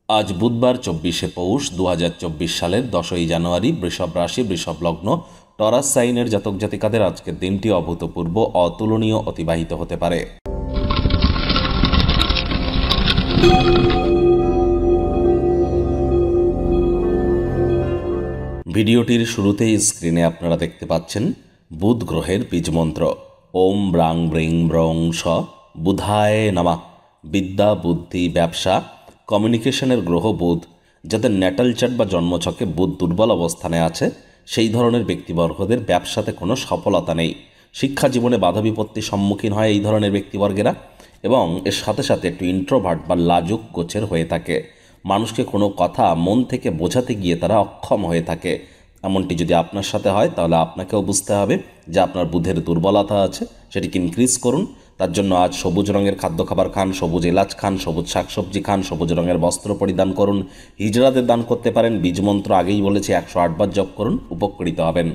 আজ বুধবার 24শে পৌষ 2024 সালের 10ই জানুয়ারি। বৃষভ রাশি, বৃষভ লগ্ন, টরাস সাইনের জাতক জাতিকাদের আজকের দিনটি অভূতপূর্ব, অতুলনীয় অতিবাহিত হতে পারে। ভিডিওটির শুরুতেই স্ক্রিনে আপনারা দেখতে পাচ্ছেন বুধ গ্রহের বীজমন্ত্র। ওম ব্রাং ব্রিং ব্রং স বুধায় নমঃ। বিদ্যা, বুদ্ধি, ব্যবসা, কমিউনিকেশনের গ্রহ বুধ। যাদের ন্যাটাল চার্ট বা জন্মছকে বুধ দুর্বল অবস্থানে আছে, সেই ধরনের ব্যক্তিবর্গদের ব্যবসাতে কোনো সফলতা নেই। শিক্ষা জীবনে বাধা বিপত্তির সম্মুখীন হয় এই ধরনের ব্যক্তিবর্গেরা, এবং এর সাথে সাথে একটু ইন্ট্রোভার্ট বা লাজুক গোছের হয়ে থাকে। মানুষকে কোনো কথা মন থেকে বোঝাতে গিয়ে তারা অক্ষম হয়ে থাকে। এমনটি যদি আপনার সাথে হয়, তাহলে আপনাকেও বুঝতে হবে যে আপনার বুধের দুর্বলতা আছে, সেটিকে ইনক্রিজ করুন। তার জন্য আজ সবুজ রঙের খাদ্য খাবার খান, সবুজ এলাচ খান, সবুজ শাকসবজি খান, সবুজ রঙের বস্ত্র পরিধান করুন, হিজড়াদের দান করতে পারেন। বীজমন্ত্র আগেই বলেছি 108 বার জপ করুন, উপকৃত হবেন।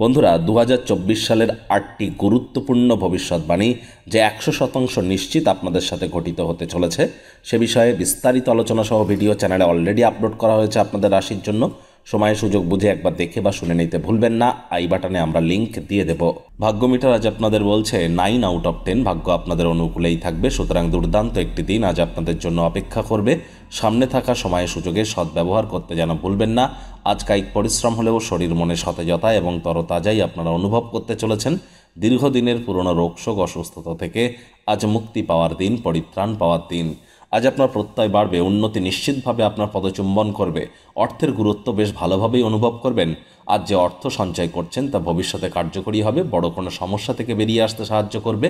বন্ধুরা, 2024 সালের 8টি গুরুত্বপূর্ণ ভবিষ্যৎবাণী যে 100% নিশ্চিত আপনাদের সাথে ঘটিত হতে চলেছে, সে বিষয়ে বিস্তারিত আলোচনা সহ ভিডিও চ্যানেলে অলরেডি আপলোড করা হয়েছে আপনাদের রাশির জন্য। সময় সুযোগ বুঝে একবার দেখে বা শুনে নিতে ভুলবেন না। আই বাটনে আমরা লিংক দিয়ে দেব। ভাগ্য মিটার আজ আপনাদের বলছে 9 আউট অফ 10 ভাগ্য আপনাদের অনুকূলেই থাকবে। সুতরাং দুর্দান্ত একটি দিন আজ আপনাদের জন্য অপেক্ষা করবে। সামনে থাকা সময় সুযোগের সদ্ব্যবহার করতে যেন ভুলবেন না। আজ কায়িক পরিশ্রম হলেও শরীর মনে সতেজতা এবং তরতাজাই আপনারা অনুভব করতে চলেছেন। দীর্ঘদিনের পুরনো রোগশোক, অসুস্থতা থেকে আজ মুক্তি পাওয়ার দিন, পরিত্রাণ পাওয়ার দিন। আজ আপনার প্রত্যয় বাড়বে, উন্নতি নিশ্চিতভাবে আপনার পদচুম্বন করবে। অর্থের গুরুত্ব বেশ ভালোভাবেই অনুভব করবেন। আজ যে অর্থ সঞ্চয় করছেন তা ভবিষ্যতে কার্যকরী হবে, বড় কোনো সমস্যা থেকে বেরিয়ে আসতে সাহায্য করবে।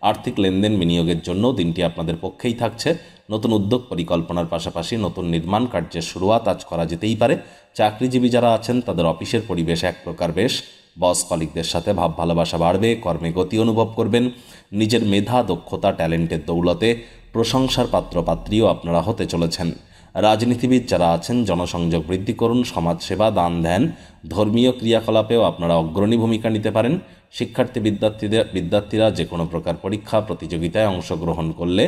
আর্থিক লেনদেন, বিনিয়োগের জন্য দিনটি আপনাদের পক্ষেই থাকছে। নতুন উদ্যোগ পরিকল্পনার পাশাপাশি নতুন নির্মাণ কার্যের শুরুয়াত আজ করা যেতেই পারে। চাকরিজীবী যারা আছেন তাদের অফিসের পরিবেশ এক প্রকার বেশ। বস কলিগদের সাথে ভাব ভালোবাসা বাড়বে, কর্মে গতি অনুভব করবেন। নিজের মেধা, দক্ষতা, ট্যালেন্টের দৌলতে প্রশংসার পাত্রপাত্রীও আপনারা হতে চলেছেন। রাজনীতিবিদ যারা আছেন জনসংযোগ বৃদ্ধি করুন, সমাজসেবা, দান ধ্যান, ধর্মীয় ক্রিয়াকলাপেও আপনারা অগ্রণী ভূমিকা নিতে পারেন। শিক্ষার্থী বিদ্যার্থীরা যে কোনো প্রকার পরীক্ষা প্রতিযোগিতায় অংশগ্রহণ করলে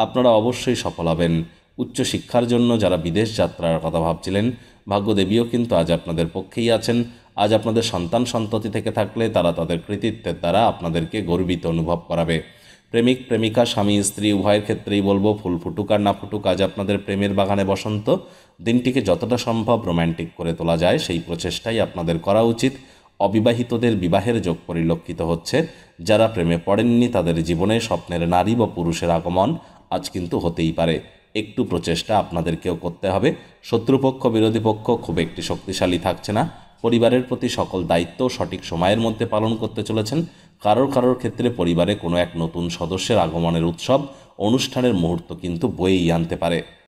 আপনারা অবশ্যই সফল হবেন। উচ্চশিক্ষার জন্য যারা বিদেশ যাত্রার কথা ভাবছিলেন, ভাগ্যদেবীও কিন্তু আজ আপনাদের পক্ষেই আছেন। আজ আপনাদের সন্তান সন্ততি থেকে থাকলে তারা তাদের কৃতিত্বের দ্বারা আপনাদেরকে গর্বিত অনুভব করাবে। প্রেমিক প্রেমিকা, স্বামী স্ত্রী উভয়ের ক্ষেত্রেই বলবো, ফুল ফুটুক আর না ফুটুক, আজ আপনাদের প্রেমের বাগানে বসন্ত। দিনটিকে যতটা সম্ভব রোম্যান্টিক করে তোলা যায় সেই প্রচেষ্টাই আপনাদের করা উচিত। অবিবাহিতদের বিবাহের যোগ পরিলক্ষিত হচ্ছে। যারা প্রেমে পড়েননি তাদের জীবনে স্বপ্নের নারী বা পুরুষের আগমন আজ কিন্তু হতেই পারে। একটু প্রচেষ্টা আপনাদেরকেও করতে হবে। শত্রুপক্ষ, বিরোধী পক্ষ খুব একটি শক্তিশালী থাকছে না। পরিবারের প্রতি সকল দায়িত্ব সঠিক সময়ের মধ্যে পালন করতে চলেছেন। কারোর ক্ষেত্রে পরিবারে কোনো এক নতুন সদস্যের আগমনের উৎসব, অনুষ্ঠানের মুহূর্ত কিন্তু বয়েই আনতে পারে।